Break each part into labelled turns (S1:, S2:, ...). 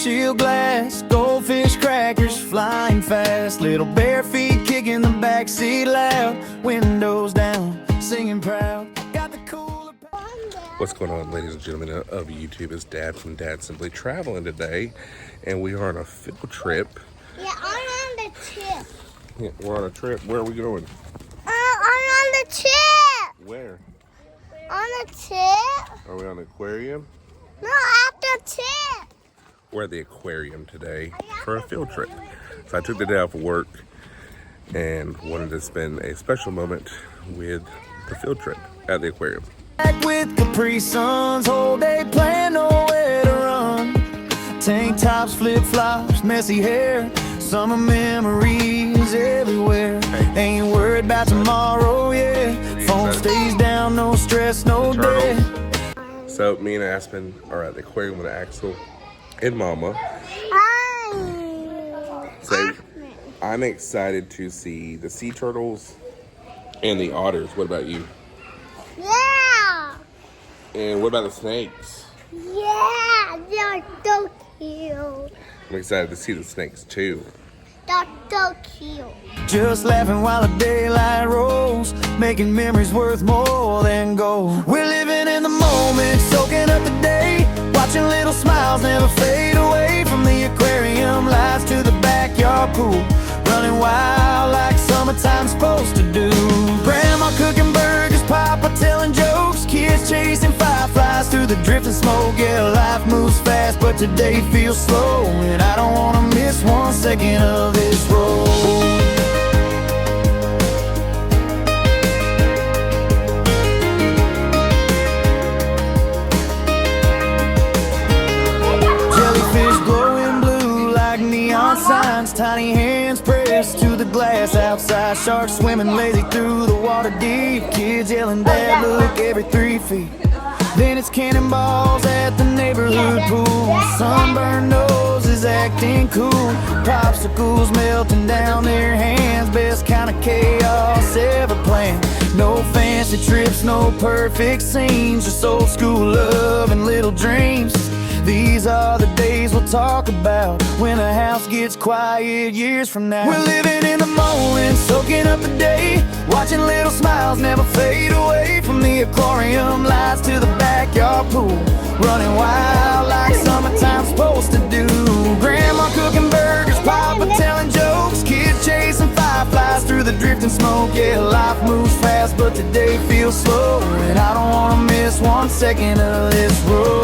S1: windshield glass, goldfish crackers flying fast, little bare feet kicking the backseat loud, windows down, singing proud. Got the cooler.
S2: What's going on, ladies and gentlemen of YouTube? It's Dad from Dad Simply Traveling today, and we are on a field trip.
S3: Yeah, I'm on the trip.
S2: Yeah, we're on a trip. Where are we going?
S3: I'm on the trip.
S2: Where?
S3: On the trip?
S2: Are we on the aquarium?
S3: No, after trip.
S2: We're at the aquarium today for a field trip. So I took the day off of work and wanted to spend a special moment with the field trip at the aquarium.
S1: Back with Capri Suns, whole day plan, nowhere to run. Tank tops, flip-flops, messy hair, summer memories everywhere. Ain't worried about tomorrow, yeah. Phone stays down, no stress, no debt.
S2: So me and Aspen are at the aquarium with Axel and Mama.
S3: Hi.
S2: So I'm excited to see the sea turtles and the otters. What about you?
S3: Yeah.
S2: And what about the snakes?
S3: Yeah, they're so cute.
S2: I'm excited to see the snakes too.
S3: They're so cute.
S1: Just laughing while the daylight rolls, making memories worth more than gold. We're living in the moment, soaking up the day, watching little smiles never fade away. From the aquarium lights to the backyard pool, running wild like summertime's supposed to do. Grandma cooking burgers, Papa telling jokes, kids chasing fireflies through the drifting smoke. Yeah, life moves fast, but today feels slow, and I don't wanna miss 1 second of this road. Jellyfish glowing blue like neon signs, tiny hands pressed to the glass outside, sharks swimming lazy through the water deep, kids yelling dad look every 3 feet. Then it's cannonballs at the neighborhood pool, sunburned noses acting cool, popsicles melting down their hands, best kind of chaos ever planned. No fancy trips, no perfect scenes, just old school love and little dreams. These are the days we'll talk about when the house gets quiet years from now. We're living in the moment, soaking up the day, watching little smiles never fade away. From the aquarium lights to the backyard pool, running wild like summertime's supposed to do. Grandma cooking burgers, Papa telling jokes, kids chasing fireflies through the drifting smoke. Yeah, life moves fast, but today feels slow, and I don't wanna miss 1 second of this road.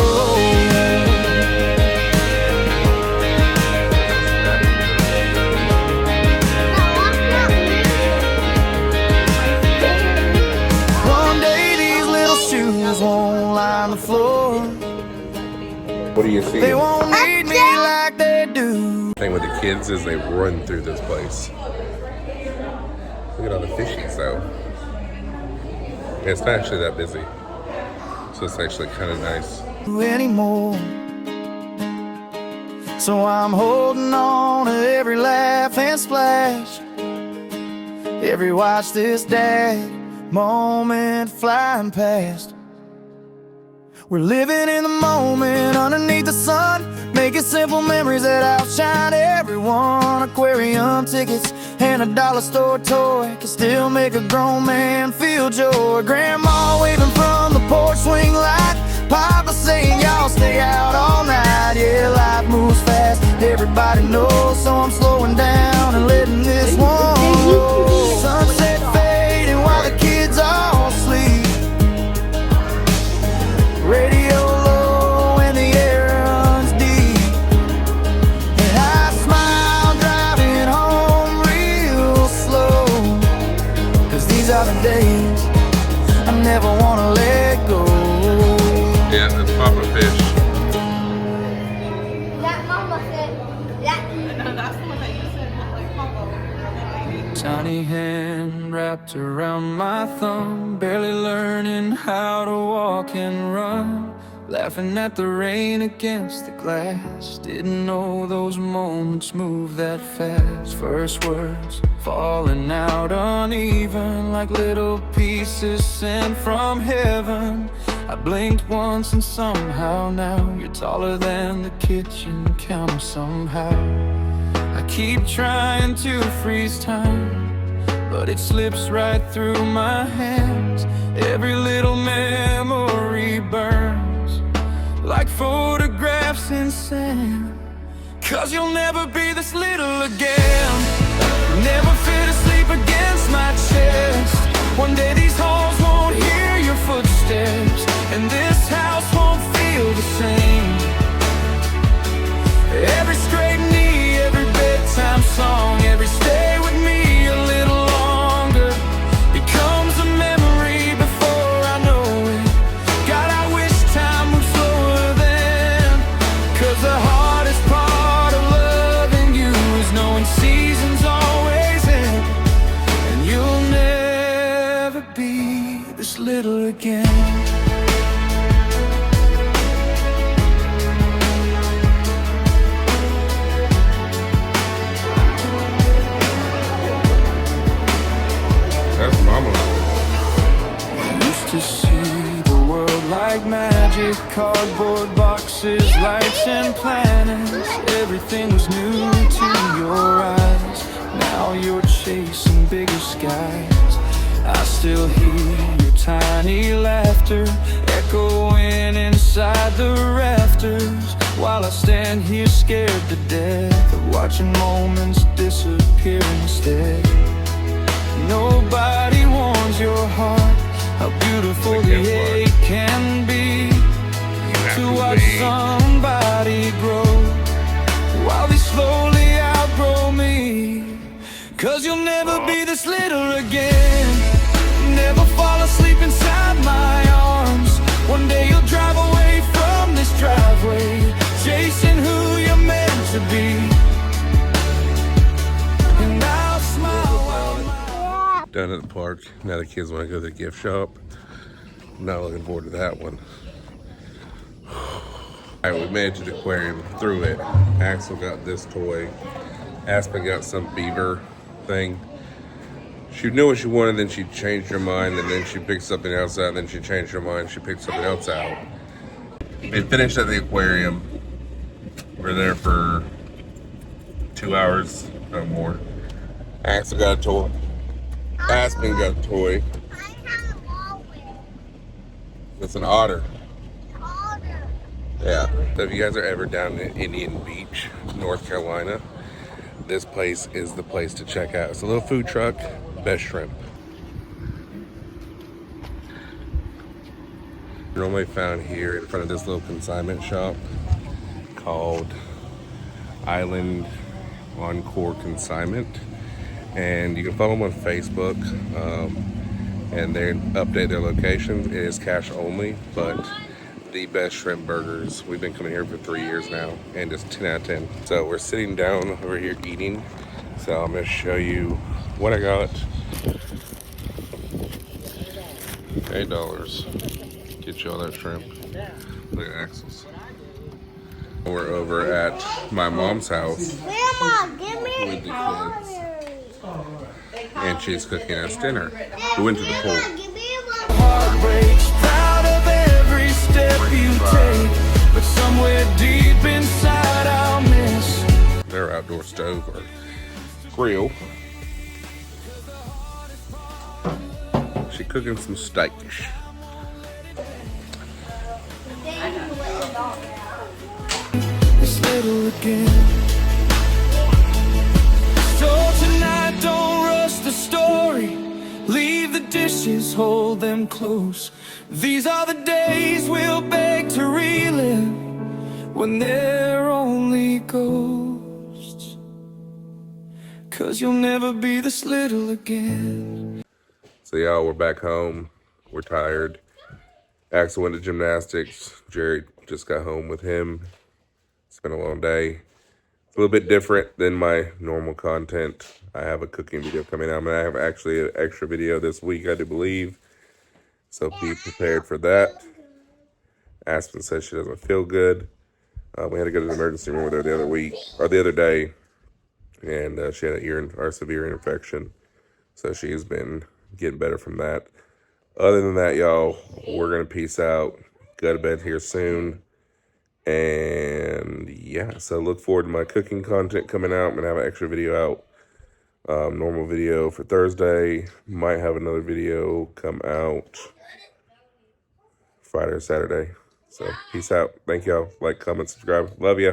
S1: Won't line the floor.
S2: What do you see?
S1: They won't need me like they do.
S2: The thing with the kids is they run through this place. Look at all the fishies though. It's not actually that busy, so it's actually kind of nice.
S1: Anymore. So I'm holding on to every laugh and splash, every watch this dad moment flying past. We're living in the moment underneath the sun, making simple memories that outshine everyone. Aquarium tickets and a dollar store toy can still make a grown man feel joy. Grandma waving from the porch swing light, Papa saying y'all stay out all night. Yeah, life moves fast, everybody knows, so I'm slowing down and letting this one go. Sunset fading while the kids all sleep, radio low and the air runs deep, and I smile driving home real slow, 'cause these are the days I never wanna let go.
S2: Yeah, that's Papa Fish.
S3: That mama said,
S4: That's the one that you said looked like Papa.
S1: Tiny hand wrapped around my thumb, barely learning how to walk and run, laughing at the rain against the glass. Didn't know those moments move that fast. First words falling out uneven like little pieces sent from heaven. I blinked once and somehow now you're taller than the kitchen counter somehow. I keep trying to freeze time, but it slips right through my hands. Every little memory burns like photographs in sand. 'Cause you'll never be this little again. Never fit asleep against my chest. One day these halls won't hear your footsteps, and this house won't feel the same. Every straight knee, every bedtime song, every stay with me a little longer becomes a memory before I know it. God, I wish time would slower then, 'cause the hardest part of loving you is knowing seasons always end, and you'll never be this little again.
S2: That's mama.
S1: Used to see the world like magic, cardboard boxes, lights and planets. Everything was new to your eyes. Now you're chasing bigger skies. I still hear your tiny laughter echoing inside the rafters, while I stand here scared to death of watching moments disappear instead. Nobody warns your heart how beautiful the ache can be, to watch somebody grow while they slowly outgrow me. 'Cause you'll never be this little again. Never fall asleep inside my arms. One day you'll drive away from this driveway, chasing who you're meant to be. And I'll smile while
S2: Down at the park. Now the kids want to go to the gift shop. I'm not looking forward to that one. Alright, we made it to the aquarium, through it. Axel got this toy. Aspen got some beaver thing. She knew what she wanted, then she changed her mind, and then she picked something else out, then she changed her mind, she picked something else out. We finished at the aquarium. We're there for 2 hours, no more. Axel got a toy. Aspen got a toy.
S3: I have a wallet.
S2: It's an otter.
S3: Order.
S2: Yeah. So if you guys are ever down in Indian Beach, North Carolina, this place is the place to check out. It's a little food truck, best shrimp. Normally found here in front of this little consignment shop called Island Encore Consignment. And you can follow them on Facebook, and they update their locations. It is cash only, but the best shrimp burgers. We've been coming here for 3 years now, and it's 10 out of 10. So we're sitting down over here eating. So I'm gonna show you what I got. $8. Get you all that shrimp. Look at Axel's. We're over at my mom's house.
S3: Grandma, give me
S2: With the
S3: strawberries.
S2: and she's cooking us dinner. We went to the pool.
S3: Grandma, give me a
S1: heart breaks, proud of every step you take, but somewhere deep inside I'll miss
S2: Their outdoor stove or grill. She cooking some steak.
S1: this little again. So tonight don't rush the story, leave the dishes, hold them close. These are the days we'll beg to relive when they're only ghosts. 'Cause you'll never be this little again.
S2: So y'all, we're back home. We're tired. Axel went to gymnastics. Jared just got home with him. It's been a long day. It's a little bit different than my normal content. I have a cooking video coming out. I have actually an extra video this week, I do believe. So be prepared for that. Aspen says she doesn't feel good. We had to go to the emergency room with her the other day, and she had a severe ear infection. So she's been getting better from that. Other than that, y'all, we're going to peace out. Go to bed here soon. And yeah, so look forward to my cooking content coming out. I'm going to have an extra video out. Normal video for Thursday. Might have another video come out Friday or Saturday. So peace out. Thank y'all. Like, comment, subscribe. Love ya.